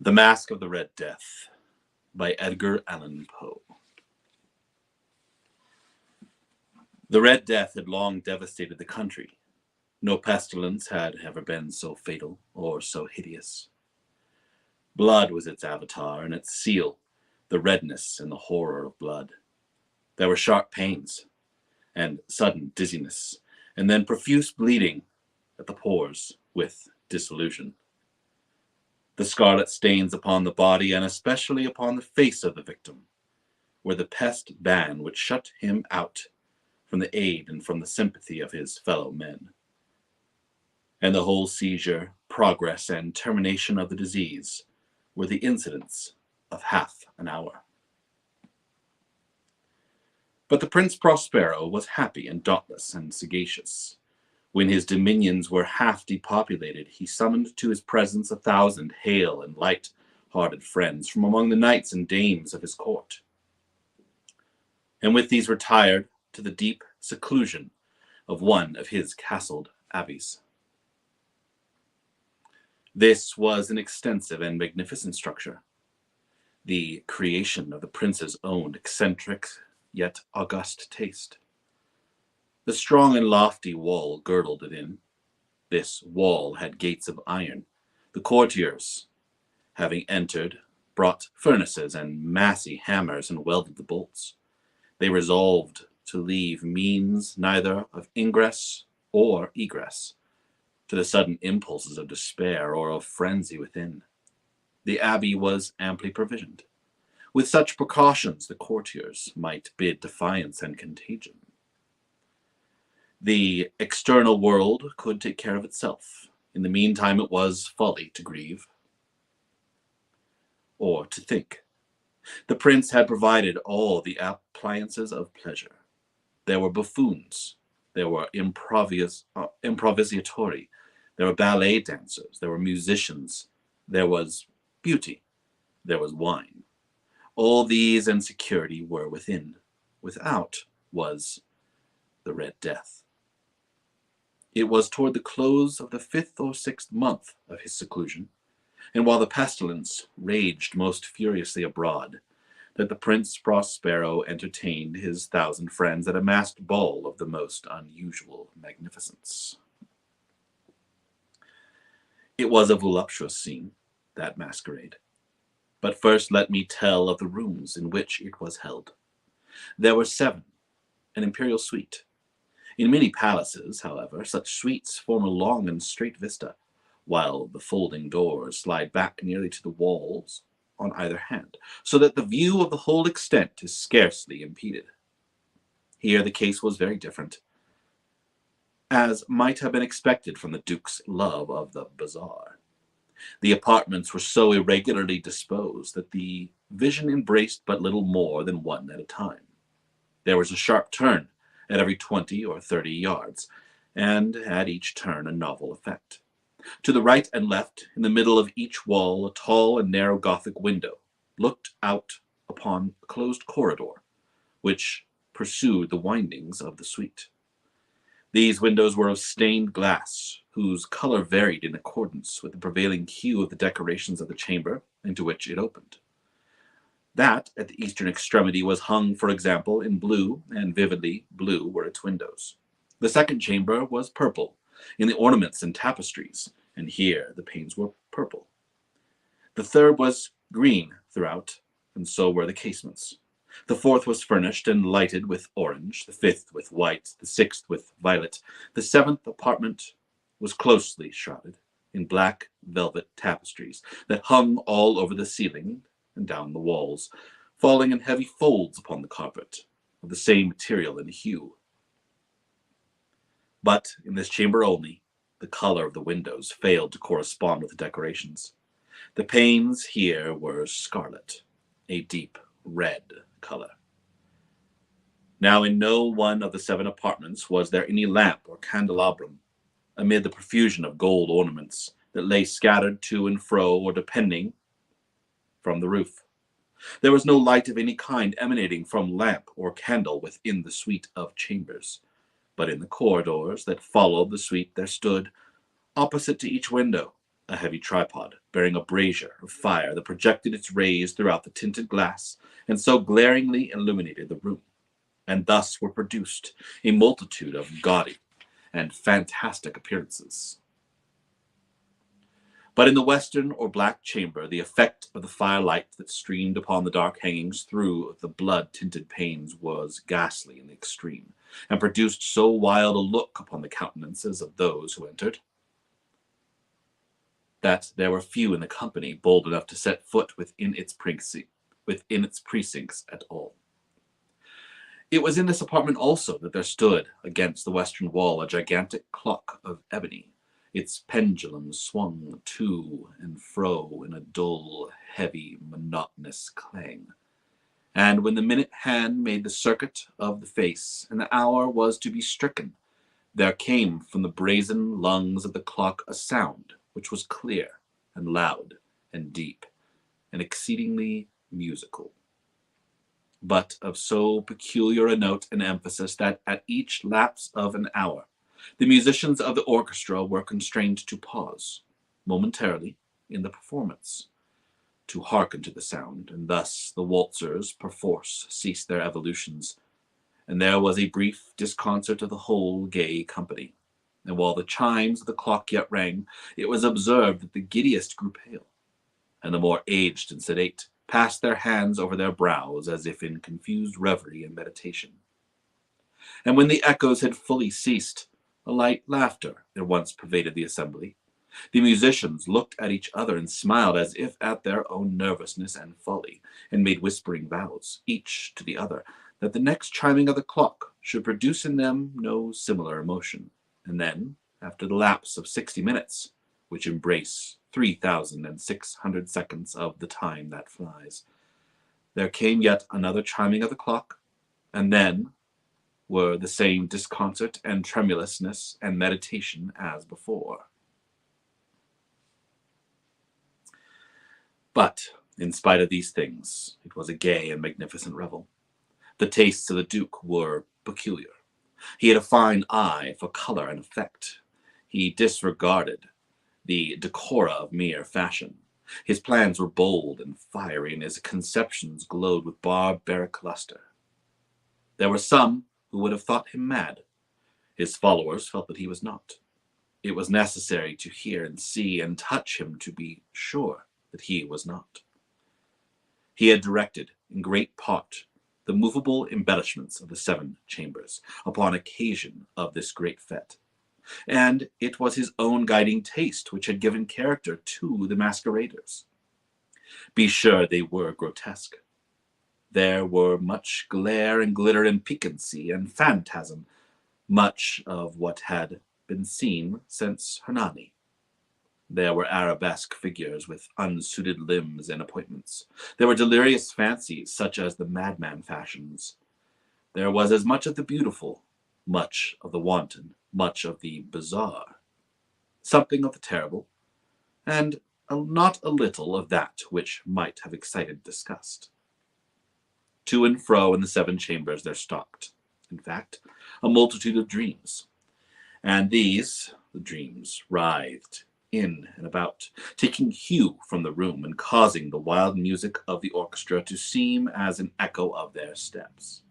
The Masque of the Red Death by Edgar Allan Poe. The Red Death had long devastated the country. No pestilence had ever been so fatal or so hideous. Blood was its avatar and its seal, the redness and the horror of blood. There were sharp pains and sudden dizziness, and then profuse bleeding at the pores with dissolution. The scarlet stains upon the body, and especially upon the face of the victim, were the pest ban which shut him out from the aid and from the sympathy of his fellow men. And the whole seizure, progress, and termination of the disease were the incidents of half an hour. But the Prince Prospero was happy and dauntless and sagacious. When his dominions were half depopulated, he summoned to his presence 1,000 hale and light-hearted friends from among the knights and dames of his court. And with these retired to the deep seclusion of one of his castled abbeys. This was an extensive and magnificent structure, the creation of the prince's own eccentric yet august taste. The strong and lofty wall girdled it in. This wall had gates of iron. The courtiers, having entered, brought furnaces and massy hammers and welded the bolts. They resolved to leave means neither of ingress or egress to the sudden impulses of despair or of frenzy within. The abbey was amply provisioned. With such precautions, the courtiers might bid defiance and contagion. The external world could take care of itself. In the meantime, it was folly to grieve or to think. The prince had provided all the appliances of pleasure. There were buffoons, there were improvisatori, there were ballet dancers, there were musicians, there was beauty, there was wine. All these and security were within. Without was the Red Death. It was toward the close of the 5th or 6th month of his seclusion, and while the pestilence raged most furiously abroad, that the Prince Prospero entertained his 1,000 friends at a masked ball of the most unusual magnificence. It was a voluptuous scene, that masquerade. But first let me tell of the rooms in which it was held. There were 7, an imperial suite. In many palaces, however, such suites form a long and straight vista, while the folding doors slide back nearly to the walls on either hand, so that the view of the whole extent is scarcely impeded. Here the case was very different, as might have been expected from the Duke's love of the bazaar. The apartments were so irregularly disposed that the vision embraced but little more than one at a time. There was a sharp turn at every 20 or 30 yards, and at each turn a novel effect. To the right and left, in the middle of each wall, a tall and narrow Gothic window looked out upon a closed corridor, which pursued the windings of the suite. These windows were of stained glass, whose color varied in accordance with the prevailing hue of the decorations of the chamber into which it opened. That at the eastern extremity was hung, for example, in blue, and vividly blue were its windows. The second chamber was purple, in the ornaments and tapestries, and here the panes were purple. The third was green throughout, and so were the casements. The fourth was furnished and lighted with orange, the 5th with white, the 6th with violet. The 7th apartment was closely shrouded in black velvet tapestries that hung all over the ceiling and down the walls, falling in heavy folds upon the carpet, of the same material and hue. But in this chamber only, the color of the windows failed to correspond with the decorations. The panes here were scarlet, a deep red color. Now in no one of the 7 apartments was there any lamp or candelabrum, amid the profusion of gold ornaments that lay scattered to and fro or depending from the roof. There was no light of any kind emanating from lamp or candle within the suite of chambers, but in the corridors that followed the suite there stood, opposite to each window, a heavy tripod bearing a brazier of fire that projected its rays throughout the tinted glass and so glaringly illuminated the room. And thus were produced a multitude of gaudy and fantastic appearances. But in the western or black chamber, the effect of the firelight that streamed upon the dark hangings through the blood-tinted panes was ghastly in the extreme, and produced so wild a look upon the countenances of those who entered, that there were few in the company bold enough to set foot within its precincts at all. It was in this apartment also that there stood against the western wall a gigantic clock of ebony. Its pendulum swung to and fro in a dull, heavy, monotonous clang. And when the minute hand made the circuit of the face, and the hour was to be stricken, there came from the brazen lungs of the clock a sound which was clear and loud and deep and exceedingly musical, but of so peculiar a note and emphasis that at each lapse of an hour the musicians of the orchestra were constrained to pause momentarily in the performance to hearken to the sound, and thus the waltzers perforce ceased their evolutions, and there was a brief disconcert of the whole gay company. And while the chimes of the clock yet rang, it was observed that the giddiest grew pale, and the more aged and sedate passed their hands over their brows as if in confused reverie and meditation. And when the echoes had fully ceased, a light laughter at once pervaded the assembly. The musicians looked at each other and smiled as if at their own nervousness and folly, and made whispering vows, each to the other, that the next chiming of the clock should produce in them no similar emotion. And then, after the lapse of 60 minutes, which embrace 3,600 seconds of the time that flies, there came yet another chiming of the clock, and then were the same disconcert and tremulousness and meditation as before. But, in spite of these things, it was a gay and magnificent revel. The tastes of the Duke were peculiar. He had a fine eye for color and effect. He disregarded the decora of mere fashion. His plans were bold and fiery, and his conceptions glowed with barbaric luster. There were some who would have thought him mad. His followers felt that he was not. It was necessary to hear and see and touch him to be sure that he was not. He had directed, in great part, the movable embellishments of the 7 chambers upon occasion of this great fete, and it was his own guiding taste which had given character to the masqueraders. Be sure they were grotesque. There were much glare and glitter and piquancy and phantasm, much of what had been seen since Hernani. There were arabesque figures with unsuited limbs and appointments. There were delirious fancies, such as the madman fashions. There was as much of the beautiful, much of the wanton, much of the bizarre, something of the terrible, and not a little of that which might have excited disgust. To and fro in the 7 chambers there stalked, in fact, a multitude of dreams, and these, the dreams, writhed in and about, taking hue from the room and causing the wild music of the orchestra to seem as an echo of their steps.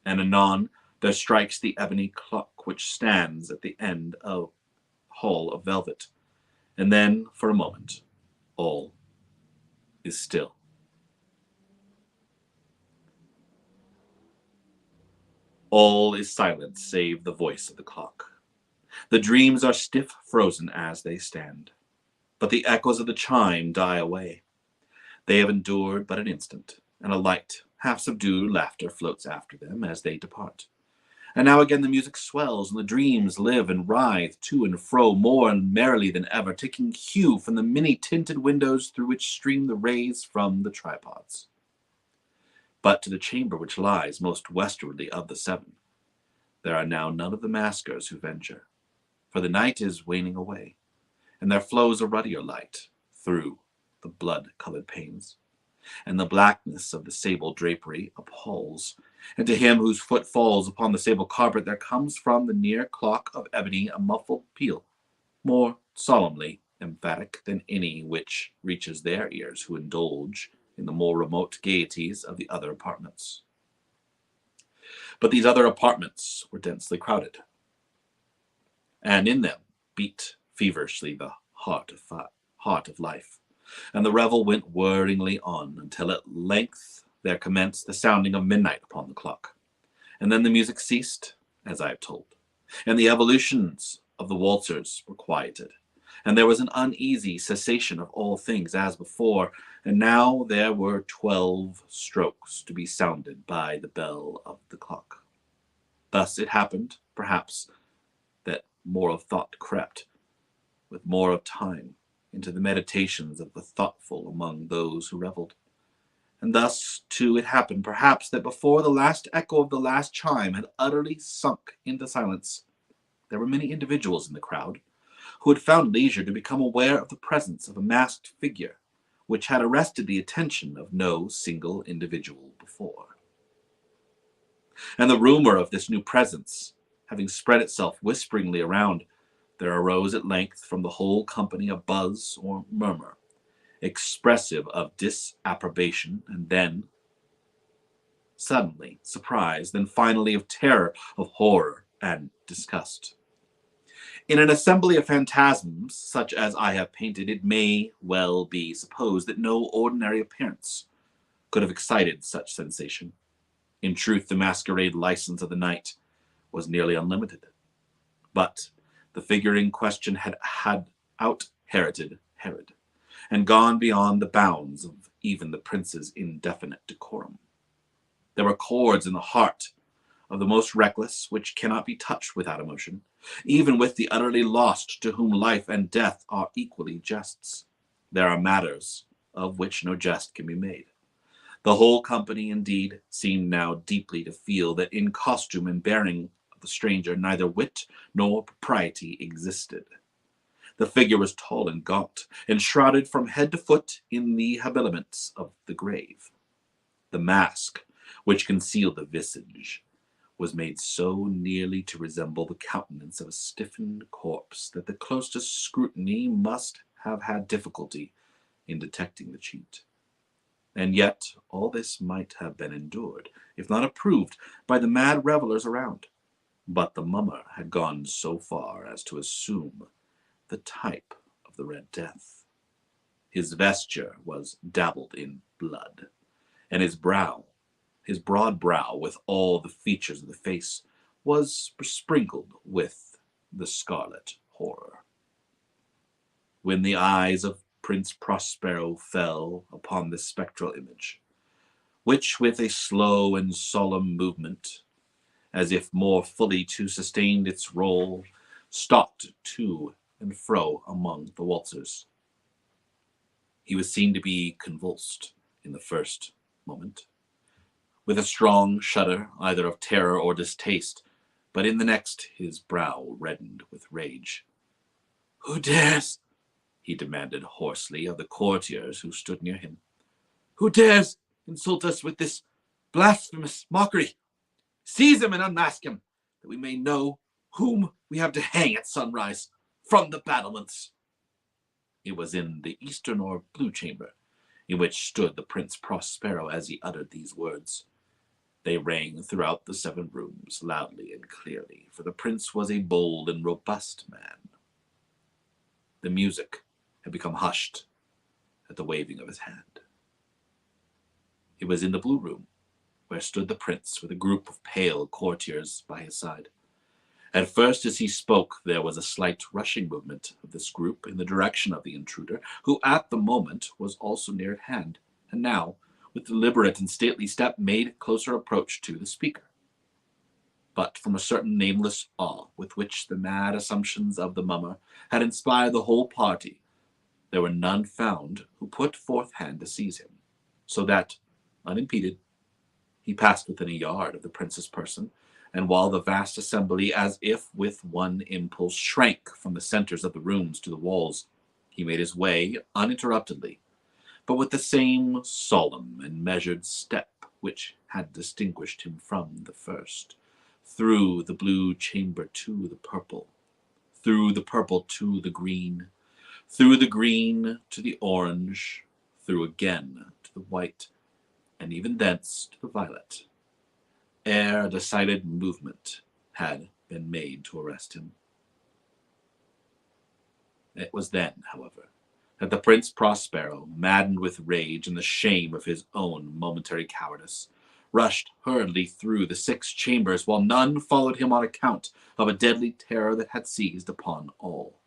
And anon there strikes the ebony clock which stands at the end of hall of velvet, and then for a moment all is still. All is silent save the voice of the clock. The dreams are stiff frozen as they stand, but the echoes of the chime die away. They have endured but an instant, and a light, half-subdued laughter floats after them as they depart. And now again the music swells, and the dreams live and writhe to and fro more merrily than ever, taking hue from the many tinted windows through which stream the rays from the tripods. But to the chamber which lies most westwardly of the 7, there are now none of the maskers who venture, for the night is waning away, and there flows a ruddier light through the blood-colored panes, and the blackness of the sable drapery appalls, and to him whose foot falls upon the sable carpet there comes from the near clock of ebony a muffled peal, more solemnly emphatic than any which reaches their ears who indulge in the more remote gaieties of the other apartments. But these other apartments were densely crowded, and in them beat feverishly the heart of life, and the revel went whirringly on until at length there commenced the sounding of midnight upon the clock, and then the music ceased, as I have told, and the evolutions of the waltzers were quieted, and there was an uneasy cessation of all things as before, and now there were 12 strokes to be sounded by the bell of the clock. Thus it happened, perhaps, that more of thought crept, with more of time, into the meditations of the thoughtful among those who revelled. And thus, too, it happened, perhaps, that before the last echo of the last chime had utterly sunk into silence, there were many individuals in the crowd who had found leisure to become aware of the presence of a masked figure which had arrested the attention of no single individual before. And the rumor of this new presence having spread itself whisperingly around, there arose at length from the whole company a buzz or murmur, expressive of disapprobation, and then, suddenly, surprise, then finally of terror, of horror and disgust. In an assembly of phantasms, such as I have painted, it may well be supposed that no ordinary appearance could have excited such sensation. In truth, the masquerade license of the night was nearly unlimited. But the figure in question had out-Heroded Herod, and gone beyond the bounds of even the prince's indefinite decorum. There were chords in the heart of the most reckless which cannot be touched without emotion, even with the utterly lost, to whom life and death are equally jests. There are matters of which no jest can be made. The whole company, indeed, seemed now deeply to feel that in costume and bearing of the stranger neither wit nor propriety existed. The figure was tall and gaunt, enshrouded from head to foot in the habiliments of the grave. The mask, which concealed the visage, was made so nearly to resemble the countenance of a stiffened corpse that the closest scrutiny must have had difficulty in detecting the cheat. And yet all this might have been endured, if not approved, by the mad revellers around. But the mummer had gone so far as to assume the type of the Red Death. His vesture was dabbled in blood, and his broad brow, with all the features of the face, was besprinkled with the scarlet horror. When the eyes of Prince Prospero fell upon this spectral image, which with a slow and solemn movement, as if more fully to sustain its rôle, stalked to and fro among the waltzers, he was seen to be convulsed in the first moment, with a strong shudder either of terror or distaste, but in the next his brow reddened with rage. "Who dares?" he demanded hoarsely of the courtiers who stood near him. "Who dares insult us with this blasphemous mockery? Seize him and unmask him, that we may know whom we have to hang at sunrise from the battlements." It was in the eastern or blue chamber, in which stood the Prince Prospero as he uttered these words. They rang throughout the 7 rooms, loudly and clearly, for the prince was a bold and robust man. The music had become hushed at the waving of his hand. It was in the blue room, where stood the prince with a group of pale courtiers by his side. At first, as he spoke, there was a slight rushing movement of this group in the direction of the intruder, who at the moment was also near at hand, and now, with deliberate and stately step, made closer approach to the speaker. But from a certain nameless awe with which the mad assumptions of the mummer had inspired the whole party, there were none found who put forth hand to seize him, so that, unimpeded, he passed within a yard of the prince's person, and while the vast assembly, as if with one impulse, shrank from the centers of the rooms to the walls, he made his way uninterruptedly, but with the same solemn and measured step which had distinguished him from the first, through the blue chamber to the purple, through the purple to the green, through the green to the orange, through again to the white, and even thence to the violet, ere a decided movement had been made to arrest him. It was then, however, that the Prince Prospero, maddened with rage and the shame of his own momentary cowardice, rushed hurriedly through the 6 chambers, while none followed him on account of a deadly terror that had seized upon all.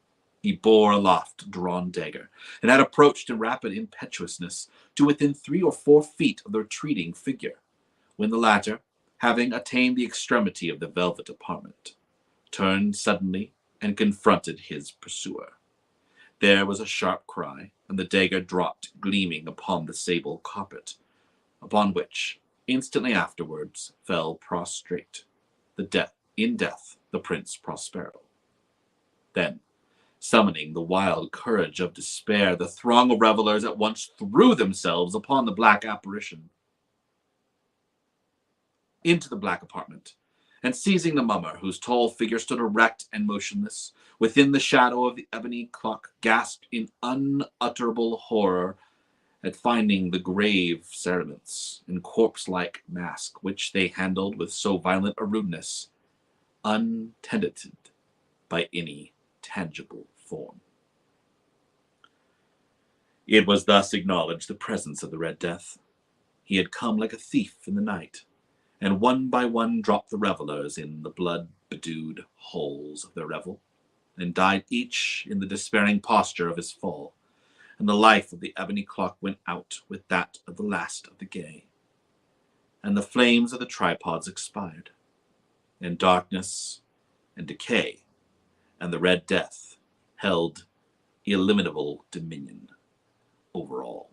He bore aloft a drawn dagger, and had approached in rapid impetuousness to within 3 or 4 feet of the retreating figure, when the latter, having attained the extremity of the velvet apartment, turned suddenly and confronted his pursuer. There was a sharp cry, and the dagger dropped gleaming upon the sable carpet, upon which, instantly afterwards, fell prostrate, in death, the Prince Prospero. Then, summoning the wild courage of despair, the throng of revelers at once threw themselves upon the black apparition, into the black apartment, and seizing the mummer, whose tall figure stood erect and motionless within the shadow of the ebony clock, gasped in unutterable horror at finding the grave cerements and corpse-like mask which they handled with so violent a rudeness, untenanted by any tangible form. It was thus acknowledged the presence of the Red Death. He had come like a thief in the night, and one by one dropped the revelers in the blood-bedewed holes of their revel, and died each in the despairing posture of his fall, and the life of the ebony clock went out with that of the last of the gay, and the flames of the tripods expired, and darkness and decay and the Red Death held illimitable dominion over all.